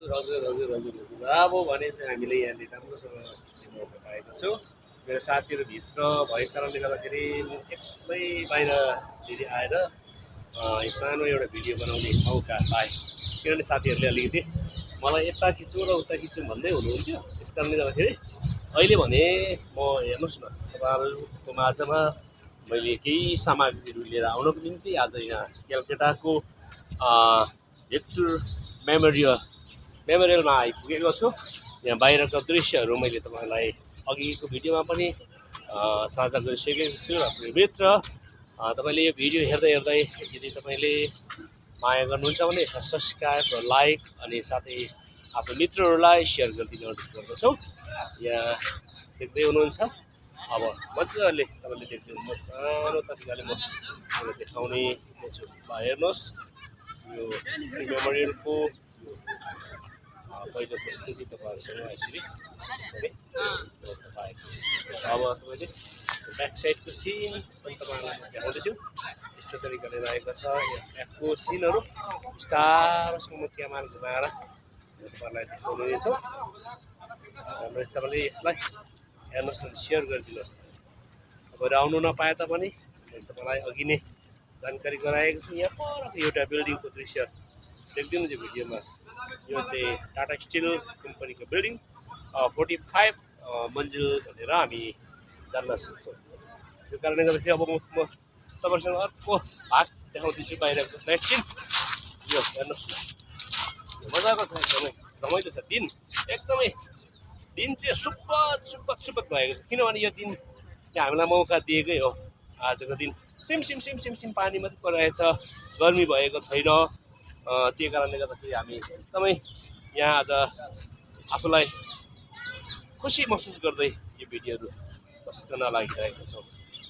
हजुर हजुर हजुर हजुर अब भने चाहिँ हामीले यहाँनिर राम्रोसँग मौका पाएको छौँ। मेरो साथीहरू भित्र भएको कारणले गर्दाखेरि म एक्लै बाहिरखेरि आएर सानो एउटा भिडियो बनाउने मौका पाएँ। किनभने साथीहरूले अलिकति मलाई यता खिचौँ र उता खिचौँ भन्दै हुनुहुन्थ्यो। त्यस कारणले गर्दाखेरि अहिले भने म हेर्नुहोस् न तपाईँहरूको माझमा मैले केही सामग्रीहरू लिएर आउनको निम्ति आज यहाँ कलकत्ताको भिक्टर मेमोरियलमा आइपुगेको छु। यहाँ बाहिरको दृश्यहरू मैले तपाईँलाई अघिको भिडियोमा पनि साझा गरिसकेको छु र भित्र तपाईँले यो भिडियो हेर्दै हेर्दै यदि तपाईँले माया गर्नुहुन्छ भने सब्सक्राइब र लाइक अनि साथै आफ्नो मित्रहरूलाई सेयर गरिदिनु अनुरोध गर्दछौँ। यहाँ देख्दै हुनुहुन्छ अब मजाले तपाईँले देख्दै हुनुहुन्छ सानो तरिकाले म तपाईँलाई देखाउने छु। हेर्नुहोस् यो मेमोरियलको पहिलो प्रस्तुति तपाईँहरूसँग यसरी पाएको छु। अब तपाईँले ब्याक साइडको सिन पनि तपाईँहरूलाई म देखाउँदैछु। यस्तो तरिकाले रहेको छ एपको सिनहरू बिस्तारोसँग क्यामेरा घुमाएर तपाईँलाई देखाउनेछु। राम्रो तपाईँले यसलाई हेर्नुहोस् न, सेयर गरिदिनुहोस्। तपाईँहरू आउनु नपाए तापनि मैले तपाईँलाई अघि नै जानकारी गराएको छु। यहाँ परको एउटा बिल्डिङको दृश्य देखिदिनुहुन्छ भिडियोमा। यो चाहिँ टाटा स्टिल कम्पनीको बिल्डिङ 45 मन्जिल भनेर हामी जान्न सक्छौँ। त्यो कारणले गर्दाखेरि अब म तपाईँसँग अर्को भाग देखाउँदैछु बाहिरको साइड सिन। यो हेर्नुहोस् न, मजाको छ, एकदमै रमाइलो छ। एकदमै दिन चाहिँ सुप्पक भएको छ। किनभने यो दिन चाहिँ हामीलाई मौका दिएकै हो। आजको दिन सिम पानी मात्रै परिरहेछ, गर्मी भएको छैन। त्यो कारणले गर्दाखेरि हामी एकदमै यहाँ आज आफूलाई खुसी महसुस गर्दै यो भिडियोहरू बस्न लागिरहेको छौँ।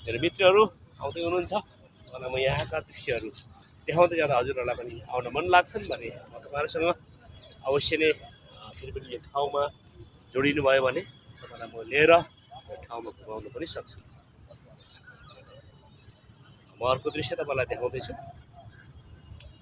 मेरो मित्रहरू आउँदै हुनुहुन्छ, मलाई म यहाँका दृश्यहरू देखाउँदै जाँदा हजुरहरूलाई पनि आउन मन लाग्छन् भने म तपाईँहरूसँग अवश्य नै फेरि पनि यो ठाउँमा जोडिनु भयो भने तपाईँलाई म लिएर यो ठाउँमा घुमाउनु पनि सक्छु। म अर्को दृश्य तपाईँलाई देखाउँदैछु।